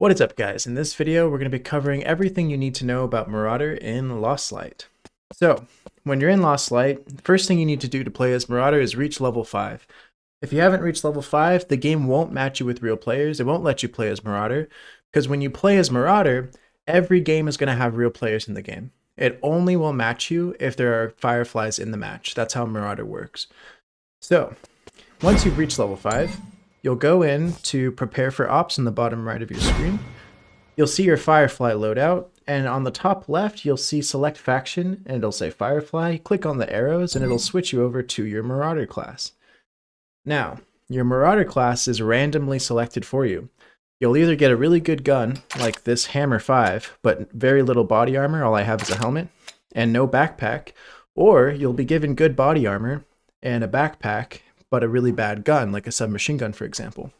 What is up, guys? In this video, we're going to be covering everything you need to know about Marauder in Lost Light. So, when you're in Lost Light, the first thing you need to do to play as Marauder is reach level 5. If you haven't reached level 5, the game won't match you with real players. It won't let you play as Marauder, because when you play as Marauder, every game is going to have real players in the game. It only will match you if there are fireflies in the match. That's how Marauder works. So, once you've reached level 5, you'll go in to prepare for ops in the bottom right of your screen. You'll see your Firefly loadout, and on the top left, you'll see select faction, and it'll say Firefly. Click on the arrows, and it'll switch you over to your Marauder class. Now, your Marauder class is randomly selected for you. You'll either get a really good gun, like this Hammer 5, but very little body armor, all I have is a helmet, and no backpack, or you'll be given good body armor and a backpack, but a really bad gun, like a submachine gun, for example.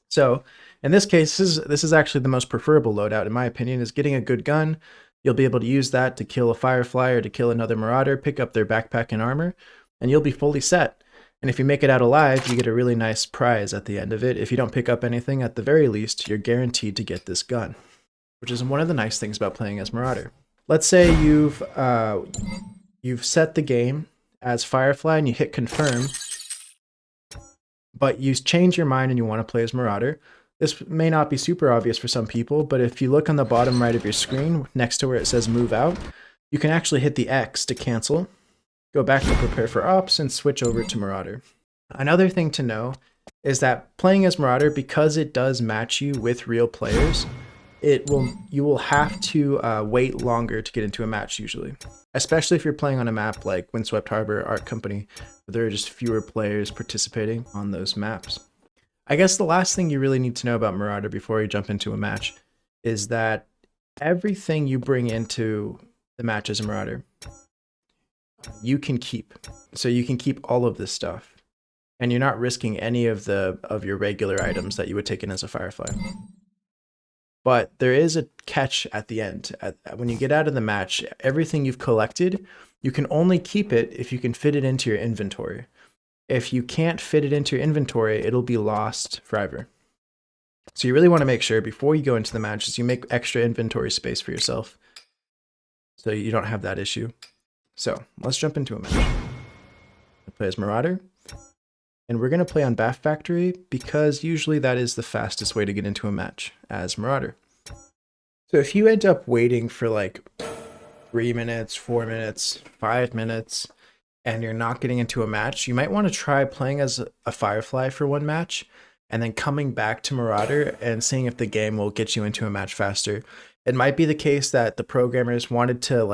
So, in this case, this is actually the most preferable loadout, in my opinion, is getting a good gun. You'll be able to use that to kill a Firefly or to kill another Marauder, pick up their backpack and armor, and you'll be fully set. And if you make it out alive, you get a really nice prize at the end of it. If you don't pick up anything, at the very least, you're guaranteed to get this gun, which is one of the nice things about playing as Marauder. Let's say you've set the game as Firefly and you hit confirm, but you change your mind and you want to play as Marauder. This may not be super obvious for some people, but if you look on the bottom right of your screen, next to where it says move out, you can actually hit the X to cancel, go back to prepare for ops, and switch over to Marauder. Another thing to know is that playing as Marauder, because it does match you with real players, you will have to wait longer to get into a match usually. Especially if you're playing on a map like Windswept Harbor, Art Company, where there are just fewer players participating on those maps. I guess the last thing you really need to know about Marauder before you jump into a match is that everything you bring into the match as a Marauder, you can keep. So you can keep all of this stuff, and you're not risking any of your regular items that you would take in as a Firefly. But there is a catch at the end. When you get out of the match, everything you've collected, you can only keep it if you can fit it into your inventory. If you can't fit it into your inventory, it'll be lost forever. So you really want to make sure before you go into the matches, you make extra inventory space for yourself so you don't have that issue. So let's jump into a match. I play as Marauder, and we're going to play on Bath Factory because usually that is the fastest way to get into a match as Marauder. So if you end up waiting for like 3 minutes, 4 minutes, 5 minutes, and you're not getting into a match, you might want to try playing as a Firefly for one match and then coming back to Marauder and seeing if the game will get you into a match faster. It might be the case that the programmers wanted to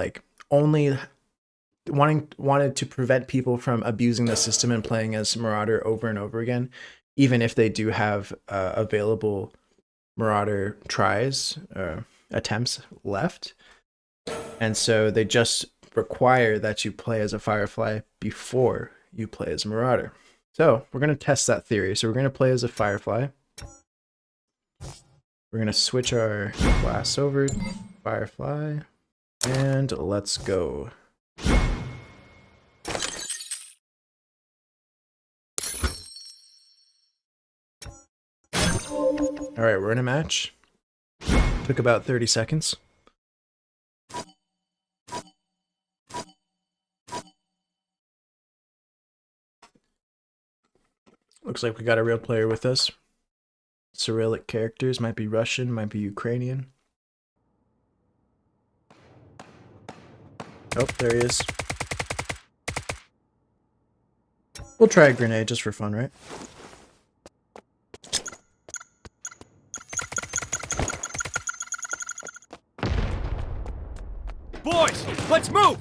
wanted to prevent people from abusing the system and playing as Marauder over and over again, even if they do have available Marauder tries or attempts left. And so they just require that you play as a Firefly before you play as a Marauder. So we're going to test that theory. So we're going to play as a Firefly. We're going to switch our class over to Firefly, and let's go. All right, we're in a match. Took about 30 seconds. Looks like we got a real player with us. Cyrillic characters, might be Russian, might be Ukrainian. Oh, there he is. We'll try a grenade just for fun, right? Boys, let's move!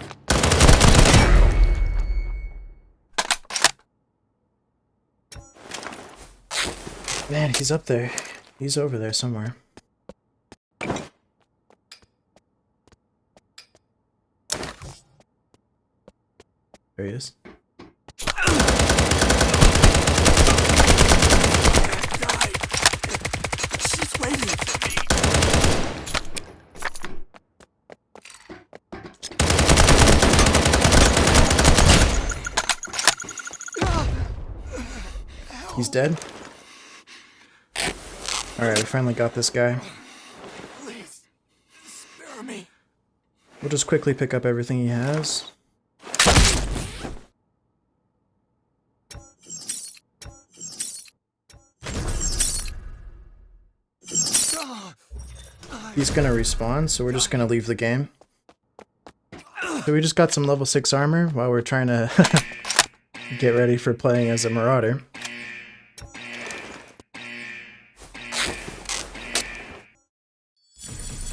Man, he's up there. He's over there somewhere. There he is. She's waiting for me. He's dead. Alright, we finally got this guy. We'll just quickly pick up everything he has. He's gonna respawn, so we're just gonna leave the game. So we just got some level 6 armor while we're trying to get ready for playing as a Marauder.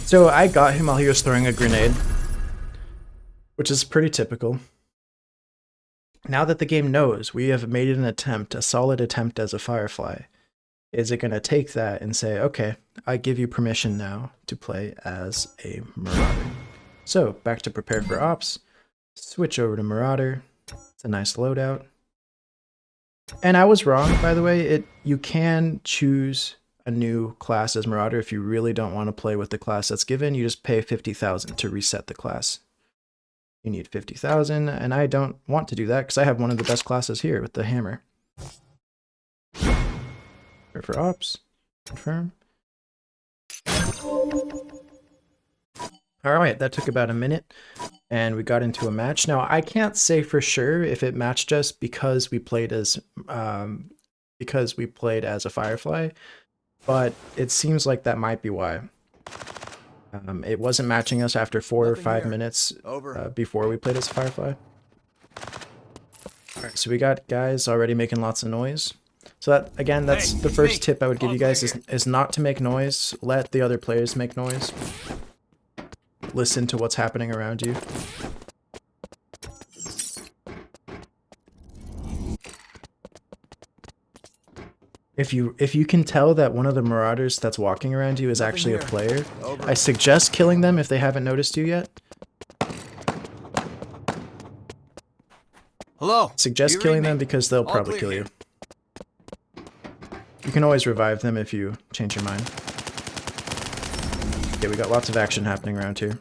So I got him while he was throwing a grenade, which is pretty typical. Now that the game knows we have made an attempt, a solid attempt as a Firefly, is it going to take that and say, okay, I give you permission now to play as a Marauder. So back to prepare for ops, switch over to Marauder. It's a nice loadout. And I was wrong, by the way. You can choose a new class as Marauder if you really don't want to play with the class that's given. You just pay 50,000 to reset the class. You need 50,000, and I don't want to do that because I have one of the best classes here with the hammer. Prepare for ops, confirm. Alright, that took about a minute, and we got into a match. Now, I can't say for sure if it matched us because we played as a Firefly, but it seems like that might be why. It wasn't matching us after 4 or 5 minutes before we played as a Firefly. Alright, so we got guys already making lots of noise. So that, again, that's the first tip I would give you guys is not to make noise. Let the other players make noise. Listen to what's happening around you. If you can tell that one of the Marauders that's walking around you is actually a player, I suggest killing them if they haven't noticed you yet. Hello. Suggest killing them because they'll probably kill you. You can always revive them if you change your mind. Okay, we got lots of action happening around here.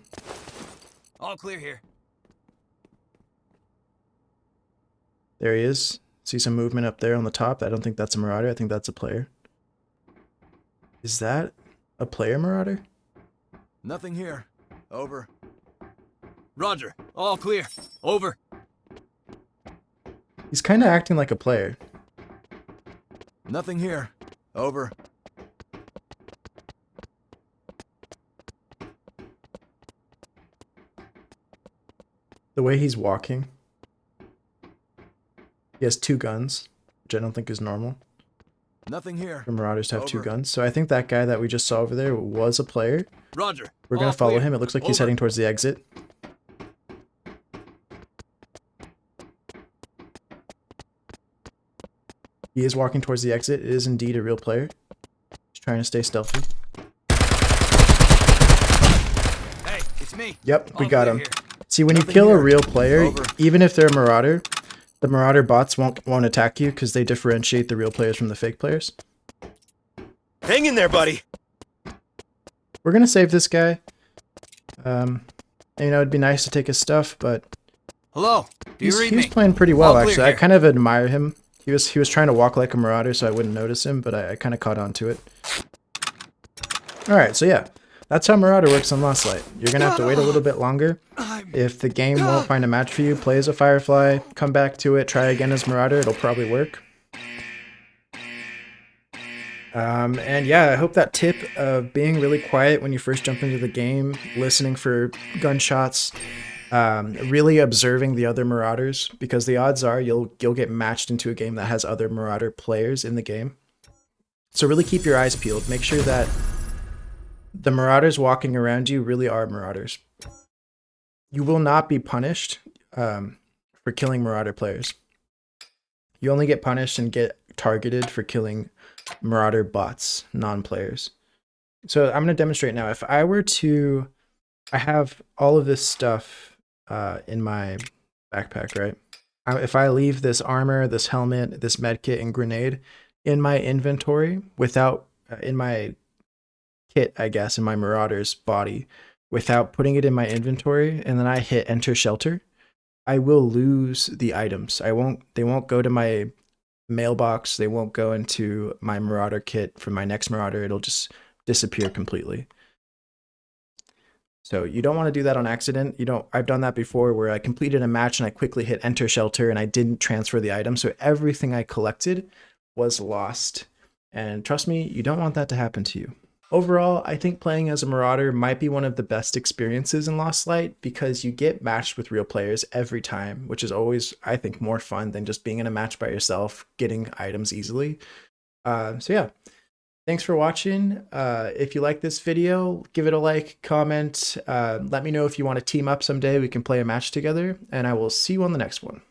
All clear here. There he is. See some movement up there on the top. I don't think that's a Marauder. I think that's a player. Is that a player Marauder? Nothing here. Over. Roger. All clear. Over. He's kind of acting like a player. Nothing here. Over. The way he's walking. He has 2 guns, which I don't think is normal. Nothing here. For Marauders to have 2 Over. guns. So I think that guy that we just saw over there was a player. Roger. We're going All to follow clear. him. It looks like he's Over. heading towards the exit. He is walking towards the exit. It is indeed a real player. He's trying to stay stealthy. Hey, it's me. Yep, we All got clear him. here. See, when you Nothing kill a here. real player, Over. even if they're a Marauder, the Marauder bots won't attack you because they differentiate the real players from the fake players. Hang in there, buddy. We're going to save this guy. You know, it'd be nice to take his stuff, but Hello. Do you read he was me? playing pretty well, All clear actually. I here. kind of admire him. He was trying to walk like a Marauder, so I wouldn't notice him, but I kind of caught on to it. Alright, so yeah. That's how Marauder works on Lost Light. You're going to have to wait a little bit longer. If the game won't find a match for you, play as a Firefly, come back to it, try again as Marauder. It'll probably work. And yeah, I hope that tip of being really quiet when you first jump into the game, listening for gunshots, really observing the other Marauders, because the odds are you'll get matched into a game that has other Marauder players in the game. So really keep your eyes peeled. Make sure that the Marauders walking around you really are Marauders. You will not be punished for killing Marauder players. You only get punished and get targeted for killing Marauder bots, non-players. So I'm going to demonstrate now. If I were to... I have all of this stuff in my backpack, right? If I leave this armor, this helmet, this medkit, and grenade in my inventory without... in my kit, I guess, in my Marauder's body, without putting it in my inventory, and then I hit enter shelter, I will lose the items. They won't go to my mailbox. They won't go into my Marauder kit for my next Marauder. It'll just disappear completely. So you don't want to do that on accident. I've done that before where I completed a match and I quickly hit enter shelter and I didn't transfer the item. So everything I collected was lost. And trust me, you don't want that to happen to you. Overall, I think playing as a Marauder might be one of the best experiences in Lost Light because you get matched with real players every time, which is always, I think, more fun than just being in a match by yourself, getting items easily. So yeah, thanks for watching. If you like this video, give it a like, comment, let me know if you want to team up someday. We can play a match together, and I will see you on the next one.